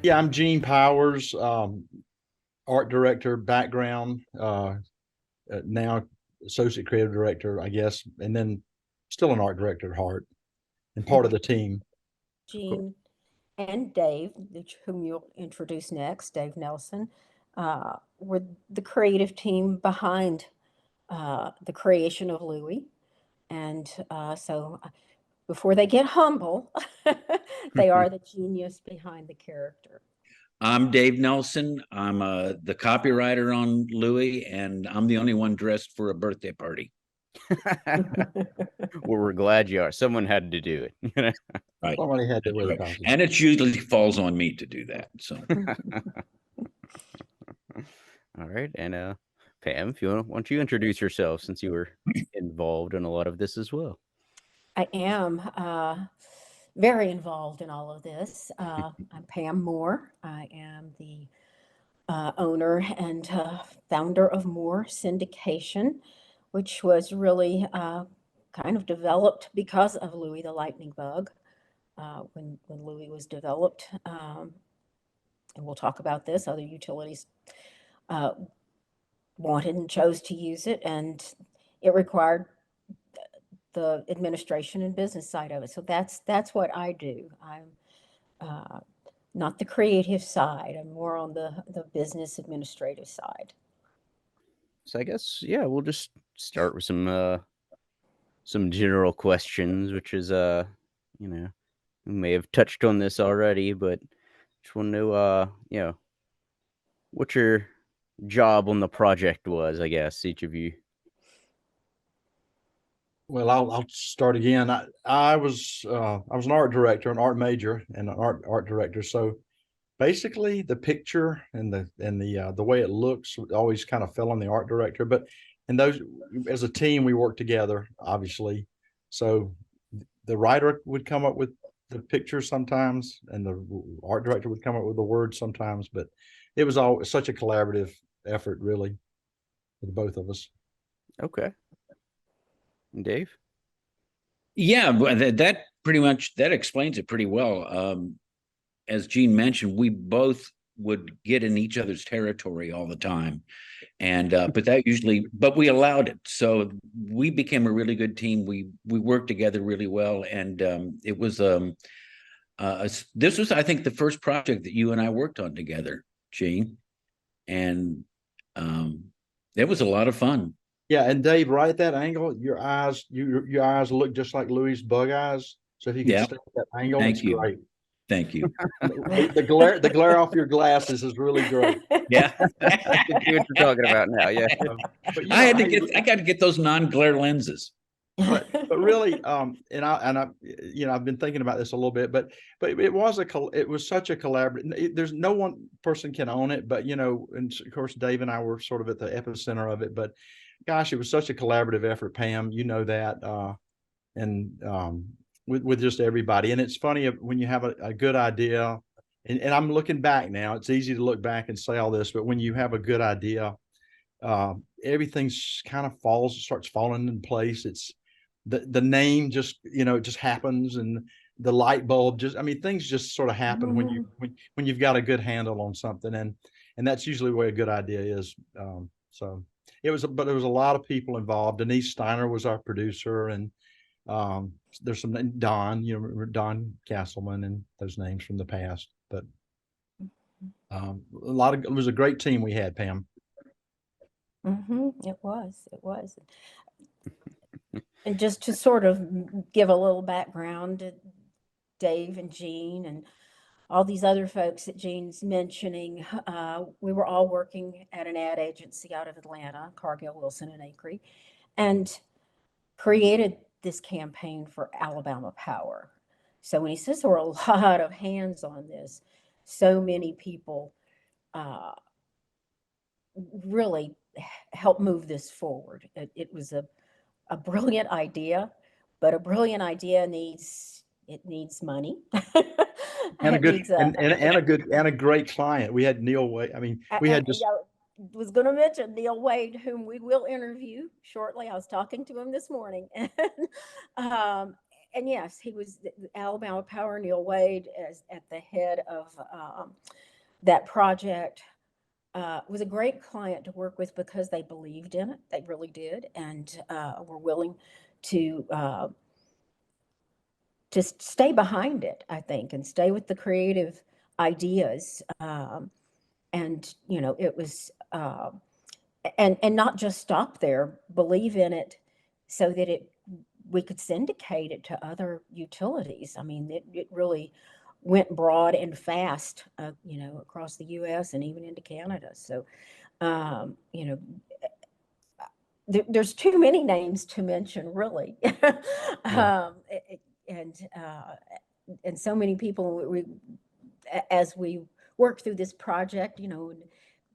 Yeah, I'm Gene Powers, art director background, now associate creative director, I guess, and then still an art director at heart and part of the team. Jean and Dave, whom you'll introduce next, Dave Nelson, were the creative team behind the creation of Louie. And before they get humble, they are the genius behind the character. I'm Dave Nelson. I'm the copywriter on Louie, and I'm the only one dressed for a birthday party. Well, we're glad you are. Someone had to do it. Right. Somebody had to wear the Right. costume. And it usually falls on me to do that. So, All right. And Pam, if you want, why don't you introduce yourself since you were involved in a lot of this as well? I am very involved in all of this. I'm Pam Moore. I am the owner and founder of Moore Syndication, which was really kind of developed because of Louie the Lightning Bug. When Louie was developed, and we'll talk about this, other utilities uh, wanted and chose to use it, and it required the administration and business side of it. So that's what I do. I'm uh, not the creative side. I'm more on the business administrative side. So I guess yeah, we'll just start with some general questions, which is you know, we may have touched on this already, but just want to know what your job on the project was, I guess, each of you. Well, I'll start again. I was an art director, an art major, and an art director. So basically, the picture and the way it looks always kind of fell on the art director. But and those as a team, we worked together, obviously. So the writer would come up with the picture sometimes, and the art director would come up with the words sometimes. But it was all such a collaborative effort, really, with both of us. Okay. And Dave? yeah, that pretty much that explains it pretty well. As Gene mentioned, we both would get in each other's territory all the time, and but we allowed it, so we became a really good team. We worked together really well, and it was this was, I think, the first project that you and I worked on together, Gene, and um, it was a lot of fun. Yeah, and Dave, right at that angle, your eyes look just like Louis' bug eyes. So if you can Yeah, stay at that angle, thank it's you, great. thank you. The glare off your glasses is really great. Yeah, I can see what you're talking about now. Yeah. But I got to get those non-glare lenses. but really, and I, I've been thinking about this a little bit, but it was such a collaborative. There's no one person can own it, but and of course Dave and I were sort of at the epicenter of it. But gosh, it was such a collaborative effort, Pam. You know that, and with just everybody. And it's funny when you have a good idea, and I'm looking back now. It's easy to look back and say all this, but when you have a good idea, everything's kind of starts falling in place. It's the name just it just happens, and the light bulb just, I mean, things just sort of happen when you've got a good handle on something, and that's usually the way a good idea is. So but there was a lot of people involved. Denise Steiner was our producer, and there's some Don, remember Don Castleman and those names from the past. But it was a great team we had, Pam. It was. It was. And just to sort of give a little background to Dave and Jean and all these other folks that Jean's mentioning, we were all working at an ad agency out of Atlanta, Cargill, Wilson, and Acree, and created this campaign for Alabama Power. So when he says there were a lot of hands on this, so many people uh, really helped move this forward. It was a brilliant idea, but a brilliant idea needs money. And a It good needs and a great client. We had Neil Wade. I mean, we had just was going to mention Neil Wade, whom we will interview shortly. I was talking to him this morning, and and yes, he was the Alabama Power. Neil Wade as at the head of that project. Was a great client to work with because they believed in it. They really did, and were willing to stay behind it, I think, and stay with the creative ideas. And it was and not just stop there, believe in it, so that we could syndicate it to other utilities. I mean, it really went broad and fast, across the U.S. and even into Canada. So, there's too many names to mention, really. Yeah. And so many people, as we work through this project,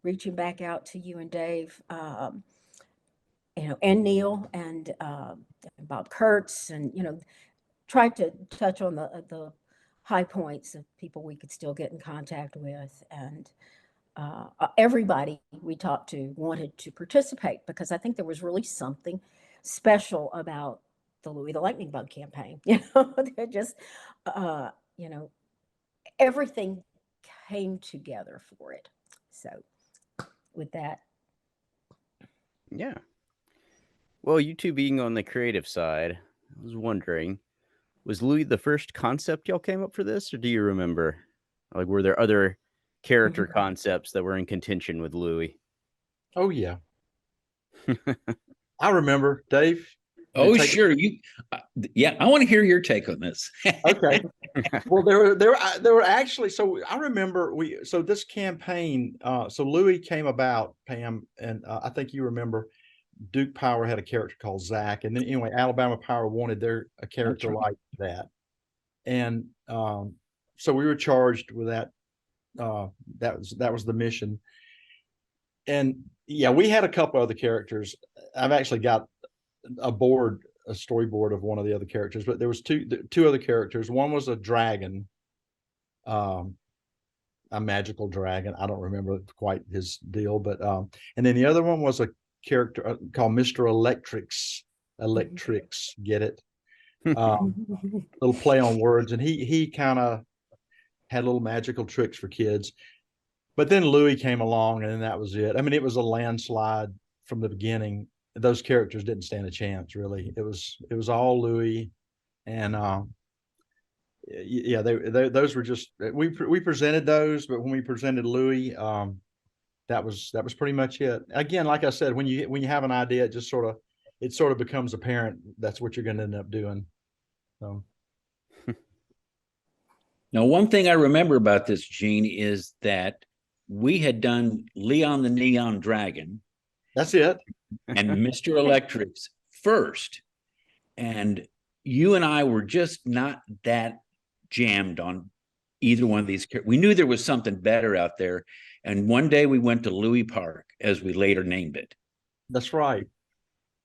reaching back out to you and Dave, and Neil and Bob Kurtz, and tried to touch on the high points of people we could still get in contact with, and everybody we talked to wanted to participate because I think there was really something special about the Louie the Lightning Bug campaign. They're just, everything came together for it. So, with that, Yeah. Well, you two being on the creative side, I was wondering, was Louis the first concept y'all came up for this, or do you remember? Like, were there other character concepts that were in contention with Louis? Oh yeah, I remember, Dave. Oh, take- sure. Yeah, I want to hear your take on this. Okay. Well, there were actually, so I remember so this campaign, so Louis came about, Pam, and I think you remember Duke Power had a character called Zach, and then anyway, Alabama Power wanted a character right. like that, and so we were charged with that. That was the mission, and yeah, we had a couple other characters. I've actually got a storyboard of one of the other characters, but there was two other characters. One was a dragon, a magical dragon. I don't remember quite his deal, but and then the other one was a character called Mr. Electrics. Get it? Little play on words, and he kind of had little magical tricks for kids. But then Louis came along, and then that was it. I mean, it was a landslide from the beginning. Those characters didn't stand a chance, really. It was all Louis, and yeah, those were just we presented those, but when we presented Louis, that was pretty much it. Again, like I said, when you have an idea, it sort of becomes apparent that's what you're going to end up doing. So. Now, one thing I remember about this, Gene, is that we had done Leon the Neon Dragon. That's it. And Mr. Electrics first. And you and I were just not that jammed on either one of these. We knew there was something better out there. And one day we went to Louis Park, as we later named it. That's right.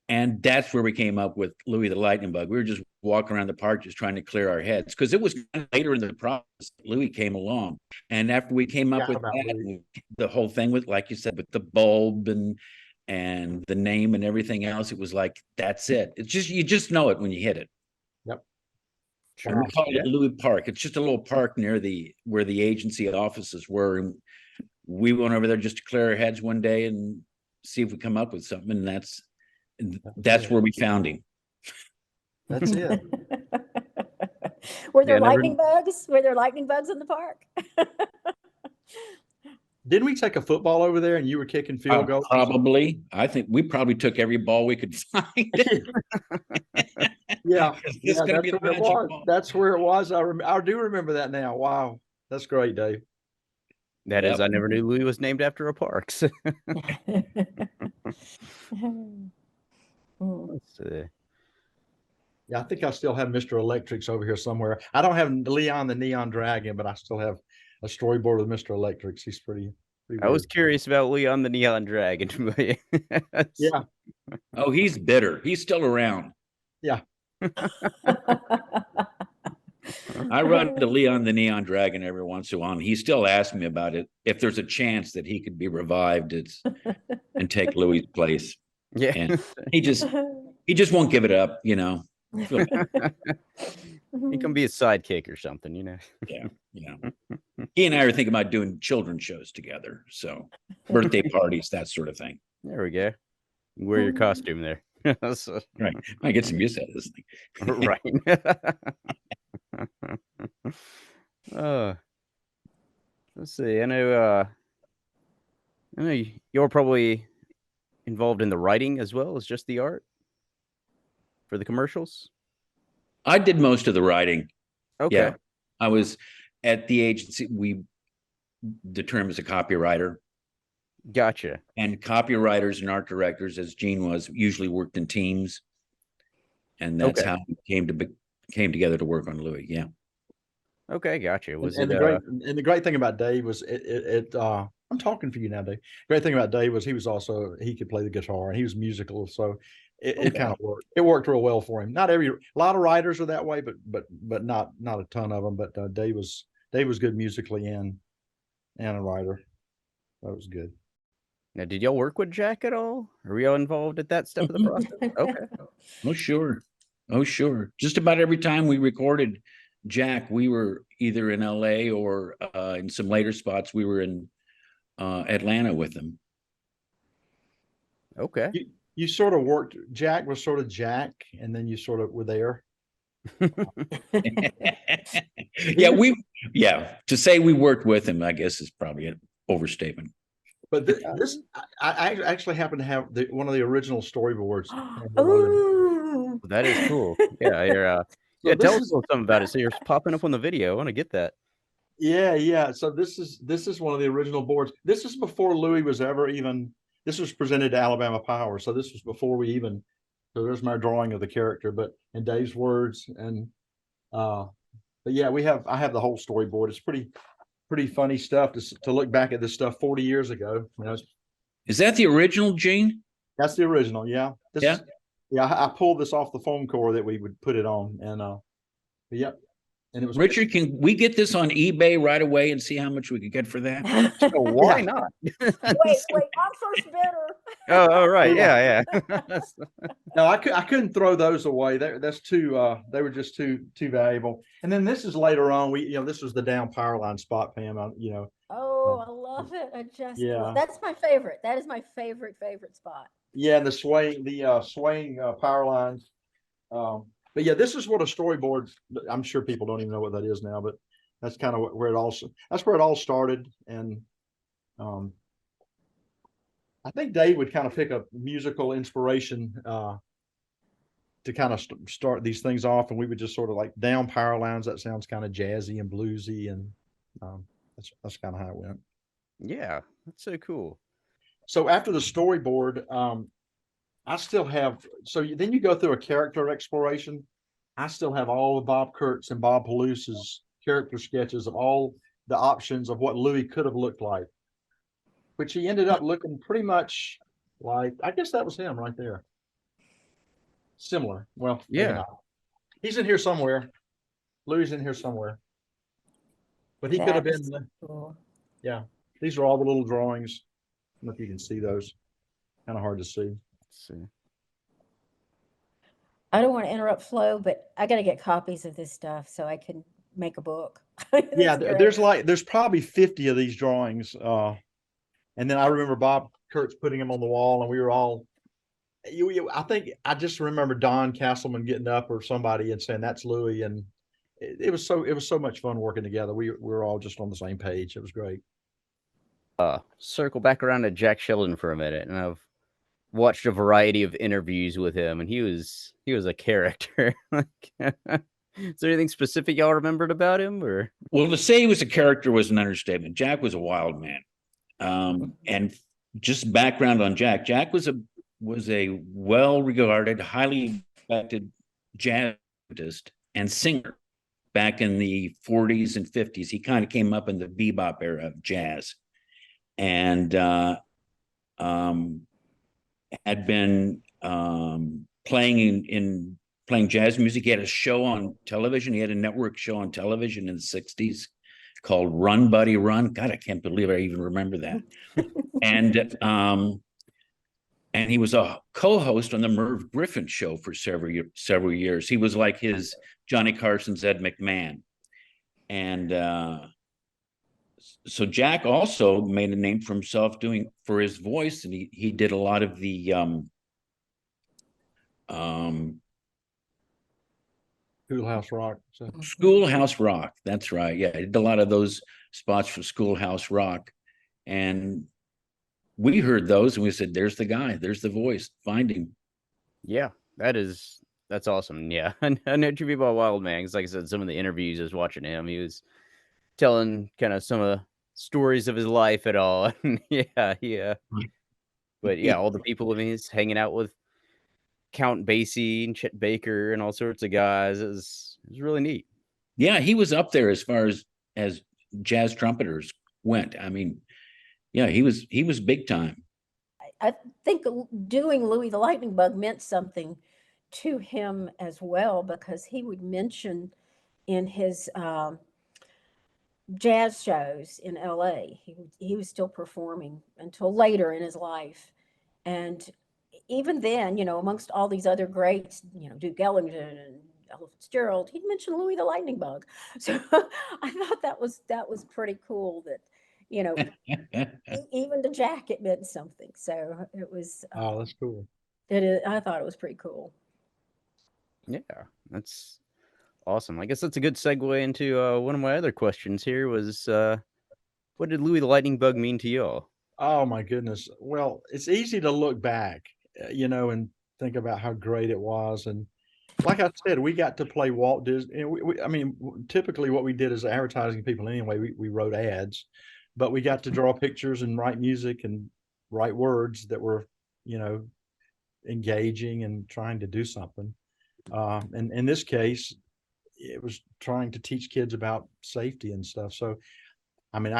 And that's where we came up with Louie the Lightning Bug. We were just walking around the park just trying to clear our heads because it was later in the process Louis came along. And after we came up with that, the whole thing with, like you said, with the bulb and the name and everything else, it was like, that's it. It's just, you just know it when you hit it. Yep. Sure. We called it Louis Park. It's just a little park near where the agency offices were. And we went over there just to clear our heads one day and see if we come up with something. And that's where we found him. That's it. Were there lightning bugs? Were there lightning bugs in the park? Didn't we take a football over there and you were kicking field goals? Probably. I think we probably took every ball we could find. Yeah, that's where it was. I do remember that now. Wow, that's great, Dave. That is, I never knew Louis was named after a park. Let's see. Yeah, I think I still have Mr. Electrics over here somewhere. I don't have Leon the Neon Dragon, but I still have a storyboard with Mr. Electrics. He's pretty I was curious about Leon the Neon Dragon. Yeah. Oh, he's bitter. He's still around. Yeah. I run into Leon the Neon Dragon every once in a while, and he still asks me about it. If there's a chance that he could be revived, and take Louis' place. Yeah. And he just won't give it up, Feel- He can be a sidekick or something, you know. yeah. He and I are thinking about doing children's shows together. So birthday parties, that sort of thing. There we go. Wear your costume there. So- Right. I get some use out of this thing. right. Let's see. I know you're probably involved in the writing as well as just the art for the commercials. I did most of the writing. Okay. Yeah. I was at the agency. The term is a copywriter, Gotcha. and copywriters and art directors, as Gene was, usually worked in teams. And that's Okay. how we came together to work on Louie. Yeah. Okay, gotcha. Was and it the great thing about Dave was I'm talking for you now, Dave. Great thing about Dave was he could play the guitar and he was musical, so it kind of worked. It worked real well for him. A lot of writers are that way, but not a ton of them. But Dave was good musically and a writer. That was good. now, did y'all work with Jack at all? Are we all involved at that step of the process? Okay. Oh, sure. Oh, sure. Just about every time we recorded Jack, we were either in LA or in some later spots, we were in Atlanta with him. Okay. You sort of worked. Jack was sort of Jack, and then you sort of were there. To say we worked with him, I guess is probably an overstatement. But I actually happen to have one of the original storyboards. Ooh. That is cool. Yeah, So tell us is- a little something about it. So you're popping up on the video. I want to get that. Yeah. So this is one of the original boards. This is before Louie was ever even. This was presented to Alabama Power, so this was before we even. So there's my drawing of the character, but in Dave's words, and but yeah, I have the whole storyboard. It's pretty funny stuff to look back at this stuff 40 years ago. You know, Is that the original, Gene? that's the original. Yeah. Yeah. I pulled this off the foam core that we would put it on, and yep. And it was Richard, can we get this on eBay right away and see how much we could get for that? So why Yeah. not? Wait, I'm first bidder. Oh, right. Yeah. No, I couldn't throw those away. That's too. They were just too valuable. And then this is later on. This was the down power line spot, Pam. Oh, I love it. Yeah. That's my favorite. That is my favorite spot. Yeah, and the swaying power lines. But yeah, this is what a storyboard. I'm sure people don't even know what that is now, but that's kind of where it all started. And I think Dave would kind of pick up musical inspiration to kind of start these things off, and we would just sort of like down power lines. That sounds kind of jazzy and bluesy, and that's kind of how it went. Yeah, that's so cool. So after the storyboard, I still have. So then you go through a character exploration. I still have all of Bob Kurtz and Bob Palusa's character sketches of all the options of what Louie could have looked like, which he ended up looking pretty much like. I guess that was him right there. Similar. Well, maybe Yeah. not. He's in here somewhere. Louie's in here somewhere. But he could have been. Cool. Yeah. These are all the little drawings. I don't know if you can see those. Kind of hard to see. Let's see. I don't want to interrupt Flo, but I got to get copies of this stuff so I can make a book. Yeah, That's great. there's probably 50 of these drawings. And then I remember Bob Kurtz putting them on the wall, and we were all. I think I just remember Don Castleman getting up or somebody and saying that's Louie, and it was so much fun working together. We were all just on the same page. It was great. Circle back around to Jack Sheldon for a minute, and I've watched a variety of interviews with him, and he was a character. Is there anything specific y'all remembered about him, or? Well, to say he was a character was an understatement. Jack was a wild man. And just background on Jack. Jack was a well-regarded, highly respected jazzist and singer back in the 40s and 50s. He kind of came up in the bebop era of jazz, and had been playing jazz music. He had a show on television. He had a network show on television in the 60s called Run Buddy Run. God, I can't believe I even remember that. And and he was a co-host on the Merv Griffin show for several years. He was like his Johnny Carson's Ed McMahon. And so Jack also made a name for himself for his voice, and he did a lot of the Schoolhouse Rock. So. Schoolhouse Rock. That's right. Yeah, he did a lot of those spots for Schoolhouse Rock, and we heard those and we said, "There's the guy. There's the voice. Find him." Yeah, that's awesome. Yeah, I know Tribute about Wild Man. 'Cause like I said, some of the interviews I was watching him, he was telling kind of some of the stories of his life at all. Yeah. But yeah, all the people, I mean, he's hanging out with Count Basie and Chet Baker and all sorts of guys. It was really neat. Yeah, he was up there as far as jazz trumpeters went. I mean, yeah, he was big time. I think doing Louie the Lightning Bug meant something to him as well, because he would mention in his jazz shows in LA, he was still performing until later in his life. And even then, you know, amongst all these other greats, you know, Duke Ellington and Ella Fitzgerald, he'd mention Louie the Lightning Bug. So I thought that was pretty cool that, you know, even to Jack it meant something. So it was Oh, that's cool. it is, I thought it was pretty cool. Yeah, that's awesome. I guess that's a good segue into one of my other questions here was what did Louie the Lightning Bug mean to y'all? Oh my goodness. Well, it's easy to look back, and think about how great it was. And like I said, we got to play Walt Disney. I mean, typically what we did as advertising people anyway, we wrote ads, but we got to draw pictures and write music and write words that were, engaging and trying to do something. And in this case, it was trying to teach kids about safety and stuff. So, I mean,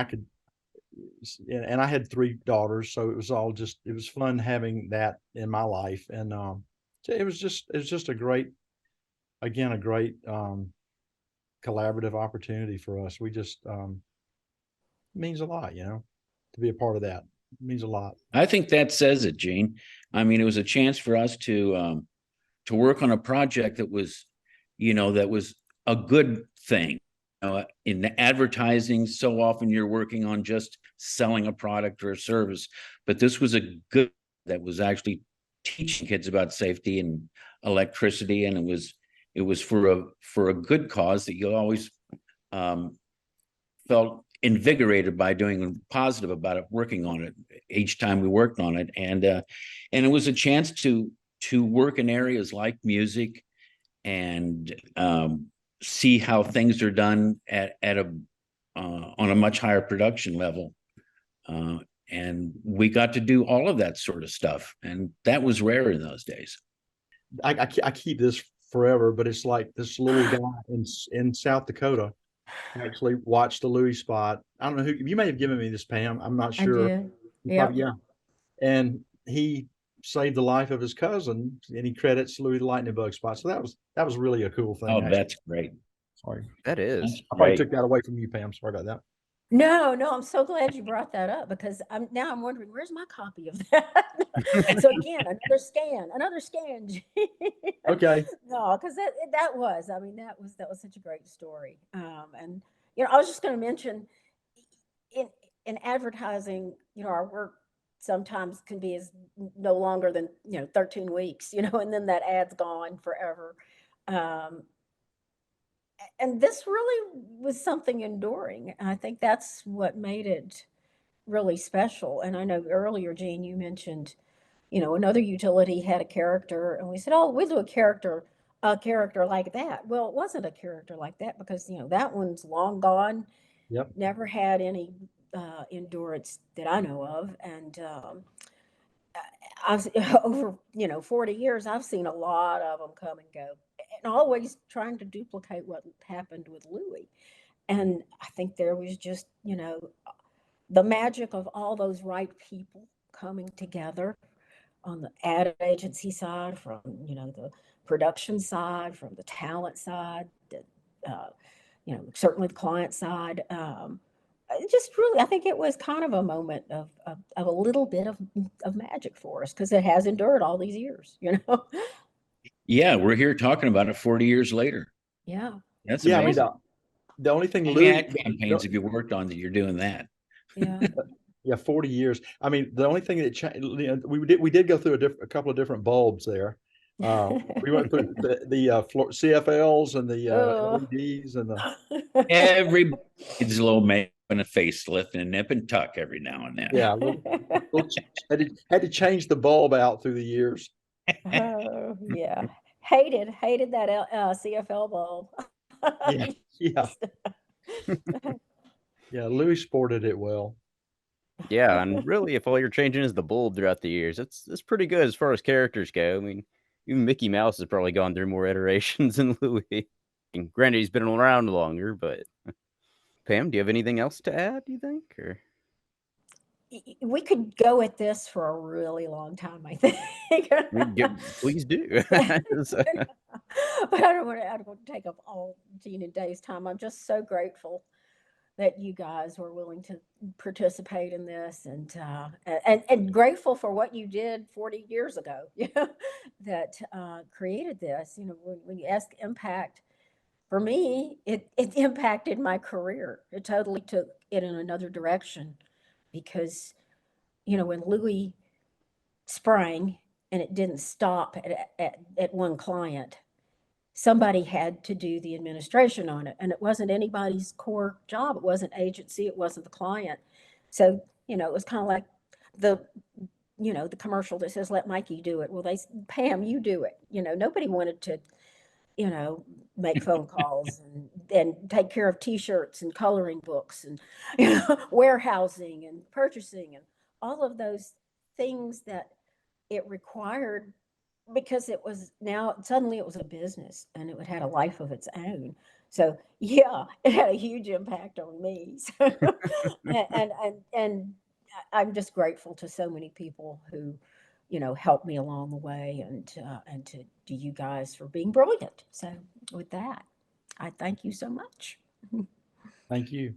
and I had 3 daughters, so it was fun having that in my life. And so it was just a great collaborative opportunity for us. We just means a lot, to be a part of that. It means a lot. I think that says it, Gene. I mean, it was a chance for us to work on a project that was, that was a good thing. In advertising, so often you're working on just selling a product or a service, but this was a good that was actually teaching kids about safety and electricity, and it was for a good cause that you always felt invigorated by doing positive about it, working on it each time we worked on it, and it was a chance to work in areas like music and see how things are done at a on a much higher production level, and we got to do all of that sort of stuff, and that was rare in those days. I keep this forever, but it's like this little guy in South Dakota actually watched the Louie spot. I don't know who you may have given me this, Pam. I'm not sure. I did. Yeah. And he saved the life of his cousin, and he credits Louie the Lightning Bug spot. So that was really a cool thing. Oh, actually. that's great. Sorry. That is. I probably took that away from you, Pam. Sorry about that. No, I'm so glad you brought that up, because I'm wondering, where's my copy of that? So again, another scan. Okay. No, because that was, I mean, that was such a great story. And I was just going to mention in advertising, our work sometimes can be as no longer than 13 weeks, and then that ad's gone forever. And this really was something enduring. And I think that's what made it really special. And I know earlier, Gene, you mentioned, another utility had a character, and we said, oh, we'll do a character like that. Well, it wasn't a character like that, because, that one's long gone. Yep. Never had any endurance that I know of. And I've over 40 years, I've seen a lot of them come and go, and always trying to duplicate what happened with Louie. And I think there was just the magic of all those right people coming together on the ad agency side, from the production side, from the talent side, certainly the client side. just really, I think it was kind of a moment of a little bit of magic for us because it has endured all these years, you know? Yeah, we're here talking about it 40 years later. Yeah. That's Yeah, I mean, amazing. the only thing How many Louis, ad campaigns have you worked on that you're doing that? Yeah. yeah, 40 years. I mean, the only thing that changed, we did go through a couple of different bulbs there. We went through the CFLs and the Oh. LEDs and the Everybody's a little man and a facelift and a nip and tuck every now and then. yeah, had to change the bulb out through the years. Oh, yeah. Hated that CFL bulb. Yeah, yeah, yeah. Louis sported it well. Yeah, and really, if all you're changing is the bulb throughout the years, it's pretty good as far as characters go. I mean, even Mickey Mouse has probably gone through more iterations than Louis. And granted, he's been around longer, but Pam, do you have anything else to add, do you think? Or We could go at this for a really long time, I think. I mean, please do. So- But I don't want to take up all Gene and Dave's time. I'm just so grateful that you guys were willing to participate in this, and grateful for what you did 40 years ago, you know, that created this. You know, when you ask impact, for me, it impacted my career. It totally took it in another direction because, you know, when Louis sprang and it didn't stop at one client, somebody had to do the administration on it. And it wasn't anybody's core job. It wasn't agency. It wasn't the client. So, you know, it was kind of like the, you know, the commercial that says, let Mikey do it. Well, Pam, you do it. You know, nobody wanted to, you know, make phone calls and take care of t-shirts and coloring books and, you know, warehousing and purchasing and all of those things that it required, because it was now suddenly it was a business and it had a life of its own. So yeah, it had a huge impact on me. So, and I'm just grateful to so many people who, you know, helped me along the way, and to you guys for being brilliant. So with that, I thank you so much. Thank you.